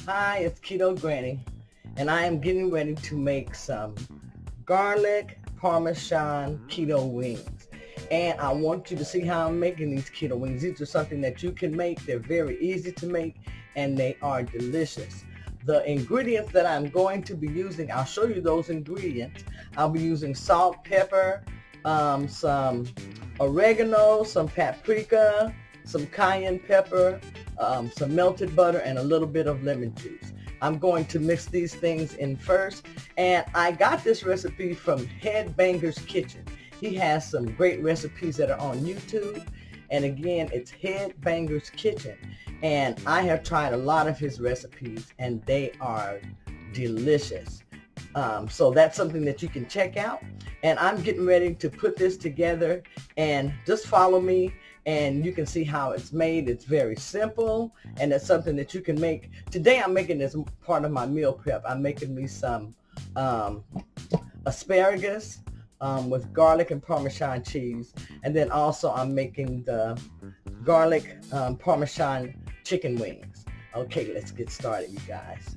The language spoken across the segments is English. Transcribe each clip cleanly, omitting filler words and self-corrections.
Hi, it's Keto Granny, and I am getting ready to make some garlic Parmesan keto wings. And I want you to see how I'm making these keto wings. These are something that you can make. They're very easy to make, and they are delicious. The ingredients that I'm going to be using, I'll show you those ingredients. I'll be using salt, pepper, some oregano, some paprika, some cayenne pepper, some melted butter, and a little bit of lemon juice. I'm going to mix these things in first, and I got this recipe from Headbangers Kitchen. He has some great recipes that are on YouTube, and again, it's Headbangers Kitchen, and I have tried a lot of his recipes, and they are delicious. So that's something that you can check out, and I'm getting ready to put this together, and just follow me and you can see how it's made. It's very simple, and it's something that you can make. Today I'm making this part of my meal prep. I'm making me some asparagus with garlic and Parmesan cheese, and then also I'm making the garlic Parmesan chicken wings. Okay, let's get started, you guys.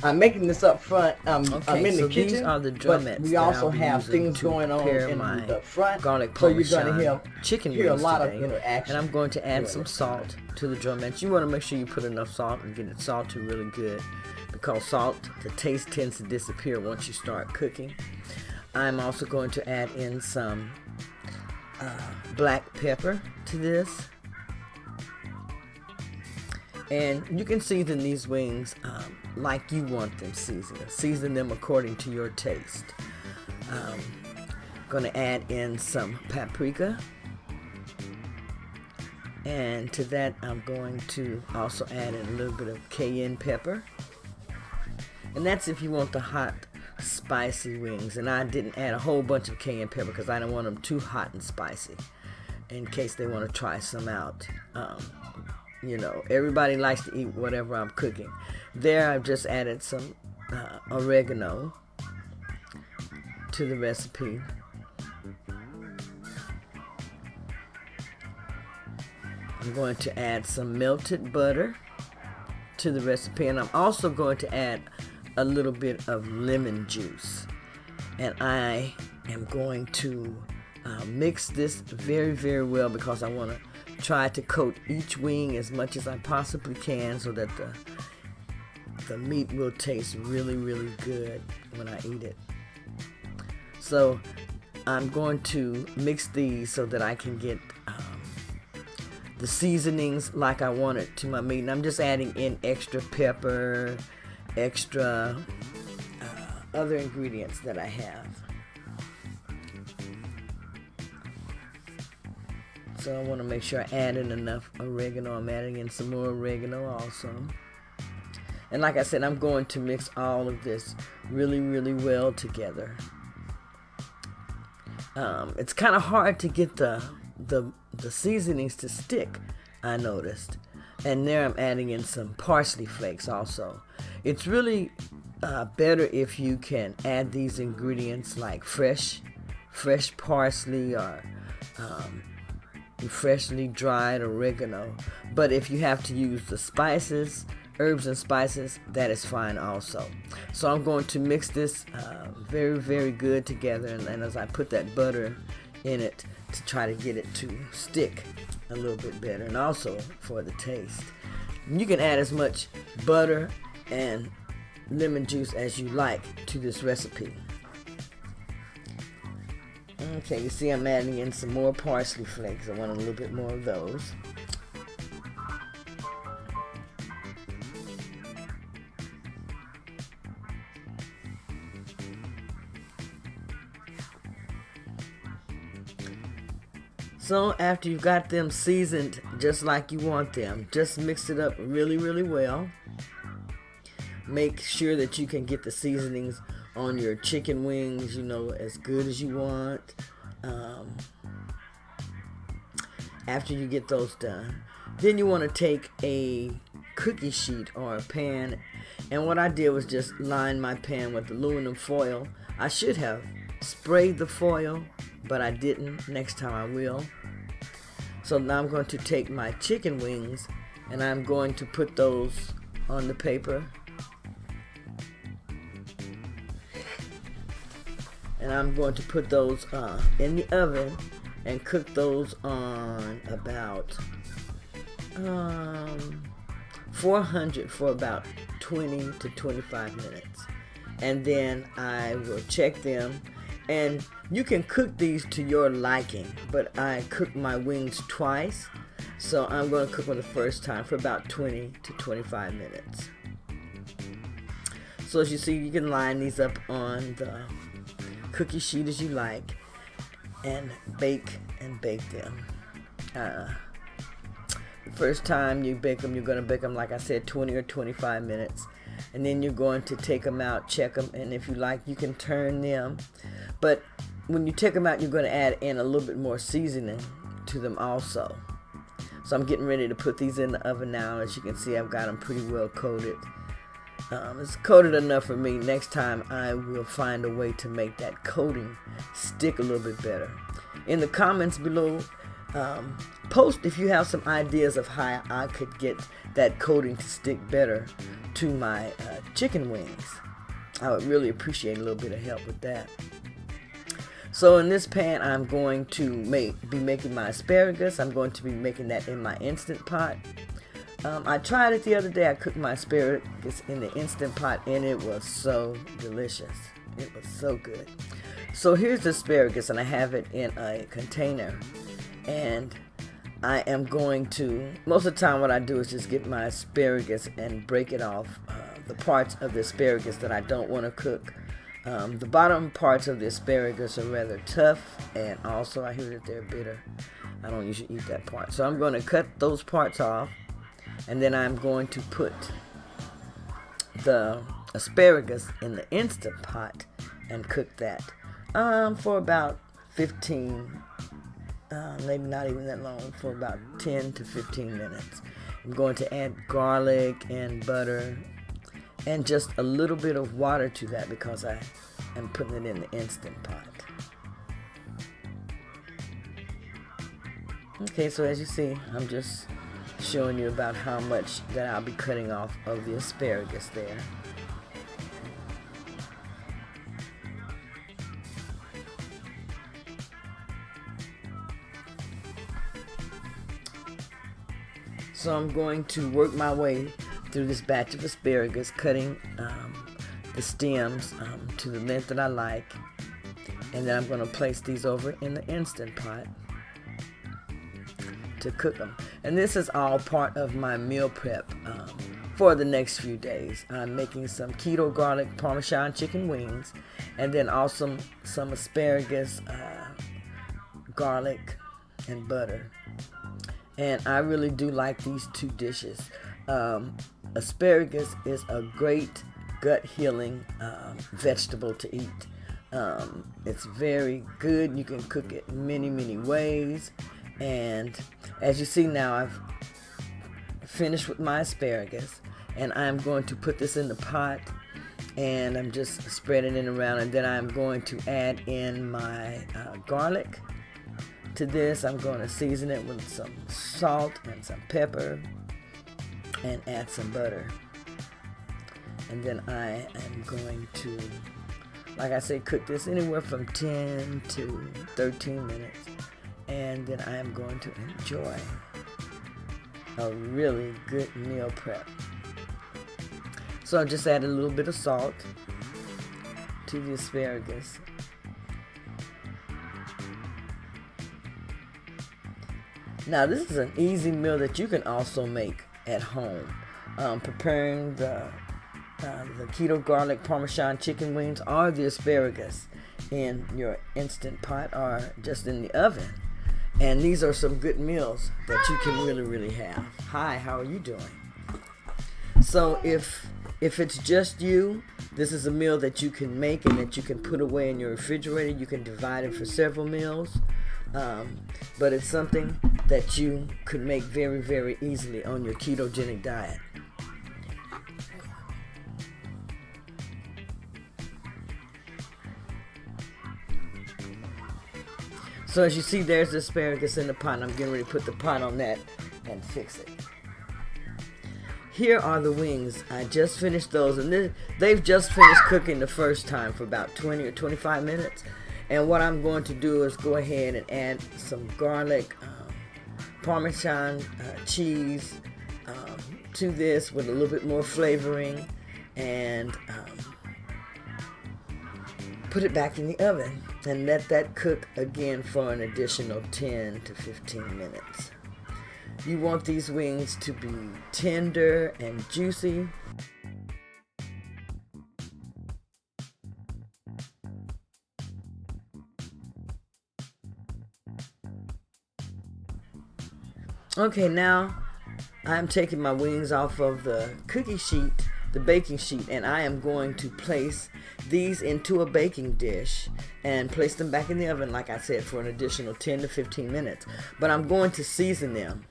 I'm making this up front. I'm in the kitchen, these are the but drumettes we that also I'll be have using things to going on prepare in my the front. garlic So you're going to Parmesan chicken hear a wings lot today. of interaction. And I'm going to add some salt to the drumettes. You want to make sure you put enough salt and get it salted really good, because salt, the taste tends to disappear once you start cooking. I'm also going to add in some black pepper to this. And you can season these wings like you want them seasoned. Season them according to your taste. Going to add in some paprika. And to that, I'm going to also add in a little bit of cayenne pepper. And that's if you want the hot, spicy wings. And I didn't add a whole bunch of cayenne pepper because I don't want them too hot and spicy, in case they want to try some out. You know, everybody likes to eat whatever I'm cooking. There, I've just added some oregano to the recipe. I'm going to add some melted butter to the recipe, and I'm also going to add a little bit of lemon juice. And I am going to mix this very, very well, because I want to try to coat each wing as much as I possibly can so that the meat will taste really, really good when I eat it. So I'm going to mix these so that I can get the seasonings like I want it to my meat. And I'm just adding in extra pepper, extra other ingredients that I have. So I want to make sure I add in enough oregano. I'm adding in some more oregano also. And like I said, I'm going to mix all of this really, really well together. It's kind of hard to get the seasonings to stick, I noticed. And there I'm adding in some parsley flakes also. It's really better if you can add these ingredients like fresh parsley or freshly dried oregano. But if you have to use the spices, herbs and spices, that is fine also. So I'm going to mix this very, very good together, and as I put that butter in it to try to get it to stick a little bit better, and also for the taste. You can add as much butter and lemon juice as you like to this recipe. Okay, you see I'm adding in some more parsley flakes. I want a little bit more of those. So after you've got them seasoned just like you want them, just mix it up really, really well. Make sure that you can get the seasonings on your chicken wings, as good as you want. After you get those done, then you want to take a cookie sheet or a pan, and what I did was just line my pan with aluminum foil. I should have sprayed the foil, but I didn't. Next time I will. So now I'm going to take my chicken wings, and I'm going to put those on the paper. And I'm going to put those in the oven and cook those on about 400 for about 20 to 25 minutes. And then I will check them. And you can cook these to your liking, but I cook my wings twice. So I'm going to cook them the first time for about 20 to 25 minutes. So as you see, you can line these up on the cookie sheet as you like and bake them. The first time you bake them, you're going to bake them, like I said, 20 or 25 minutes. And then you're going to take them out, check them, and if you like, you can turn them. But when you take them out, you're going to add in a little bit more seasoning to them also. So I'm getting ready to put these in the oven now. As you can see, I've got them pretty well coated. It's coated enough for me. Next time I will find a way to make that coating stick a little bit better. In the comments below, post if you have some ideas of how I could get that coating to stick better to my chicken wings. I would really appreciate a little bit of help with that. So in this pan, I'm going to be making my asparagus. I'm going to be making that in my Instant Pot. I tried it the other day. I cooked my asparagus in the Instant Pot, and it was so delicious. It was so good. So here's the asparagus, and I have it in a container. And I am going to, most of the time what I do is just get my asparagus and break it off, the parts of the asparagus that I don't want to cook. The bottom parts of the asparagus are rather tough, and also I hear that they're bitter. I don't usually eat that part. So I'm going to cut those parts off, and then I'm going to put the asparagus in the Instant Pot and cook that for about 15, maybe not even that long, for about 10 to 15 minutes. I'm going to add garlic and butter and just a little bit of water to that because I am putting it in the Instant Pot. Okay, so as you see, I'm just showing you about how much that I'll be cutting off of the asparagus there. So I'm going to work my way through this batch of asparagus, cutting the stems to the length that I like, and then I'm going to place these over in the Instant Pot to cook them. And this is all part of my meal prep for the next few days. I'm making some Keto Garlic Parmesan Chicken wings, and then also some asparagus, garlic, and butter. And I really do like these two dishes. Asparagus is a great gut healing vegetable to eat. It's very good. You can cook it many ways. And as you see now, I've finished with my asparagus, and I'm going to put this in the pot, and I'm just spreading it around, and then I'm going to add in my garlic to this. I'm going to season it with some salt and some pepper and add some butter. And then I am going to, like I said, cook this anywhere from 10 to 13 minutes. And then I am going to enjoy a really good meal prep. So I just added a little bit of salt to the asparagus. Now this is an easy meal that you can also make at home. Preparing the Keto Garlic Parmesan Chicken wings or the asparagus in your Instant Pot or just in the oven. And these are some good meals that you can really have. Hi, how are you doing? So if it's just you, this is a meal that you can make and that you can put away in your refrigerator. You can divide it for several meals. But it's something that you could make very easily on your ketogenic diet. So as you see, there's the asparagus in the pot. I'm getting ready to put the pot on that and fix it. here are the wings. I just finished those, and they've just finished cooking the first time for about 20 or 25 minutes. And what I'm going to do is go ahead and add some garlic Parmesan cheese to this with a little bit more flavoring, and put it back in the oven and let that cook again for an additional 10 to 15 minutes. You want these wings to be tender and juicy. Okay, now I'm taking my wings off of the cookie sheet, the baking sheet, and I am going to place these into a baking dish and place them back in the oven, like I said, for an additional 10 to 15 minutes. But I'm going to season them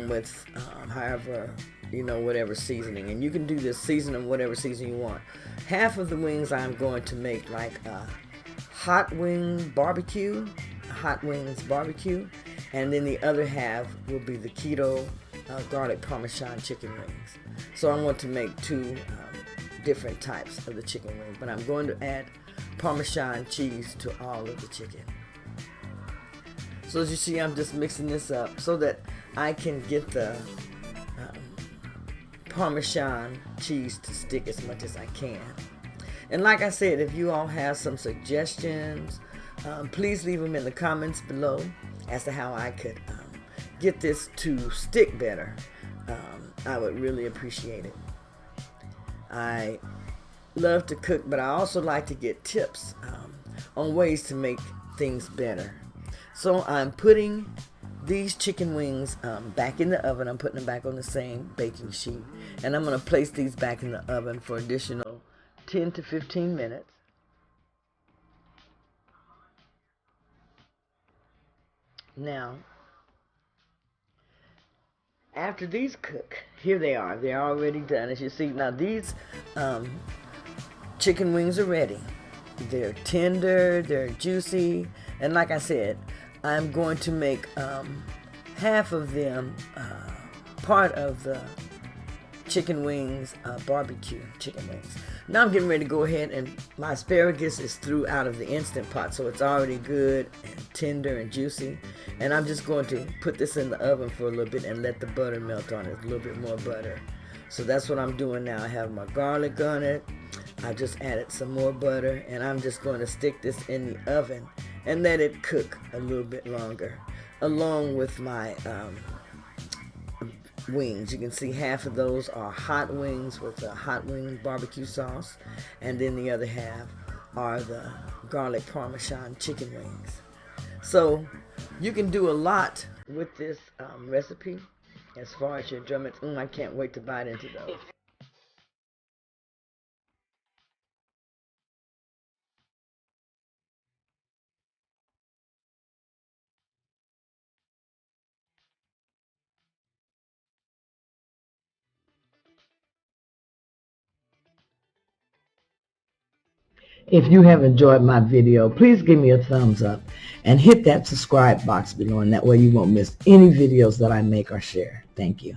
with however, whatever seasoning. And you can do this, season them whatever seasoning you want. Half of the wings I'm going to make like a hot wings barbecue, and then the other half will be the Keto Garlic Parmesan Chicken wings. So I want to make two different types of the chicken wings, but I'm going to add Parmesan cheese to all of the chicken. So as you see, I'm just mixing this up so that I can get the Parmesan cheese to stick as much as I can. And like I said, if you all have some suggestions, please leave them in the comments below as to how I could get this to stick better. I would really appreciate it. I love to cook, but I also like to get tips on ways to make things better. So I'm putting these chicken wings back in the oven. I'm putting them back on the same baking sheet, and I'm going to place these back in the oven for additional 10 to 15 minutes. Now, after these cook, here they are. They're already done, as you see. Now these chicken wings are ready. They're tender, they're juicy, and like I said, I'm going to make half of them part of the chicken wings, barbecue chicken wings. Now I'm getting ready to go ahead, and my asparagus is through out of the Instant Pot, so it's already good and tender and juicy. And I'm just going to put this in the oven for a little bit and let the butter melt on it, a little bit more butter. So that's what I'm doing now. I have my garlic on it. I just added some more butter, and I'm just going to stick this in the oven and let it cook a little bit longer, along with my wings. You can see half of those are hot wings with a hot wing barbecue sauce, and then the other half are the garlic Parmesan chicken wings. So you can do a lot with this recipe as far as your drummets. I can't wait to bite into those. If you have enjoyed my video, please give me a thumbs up and hit that subscribe box below, and that way you won't miss any videos that I make or share. Thank you.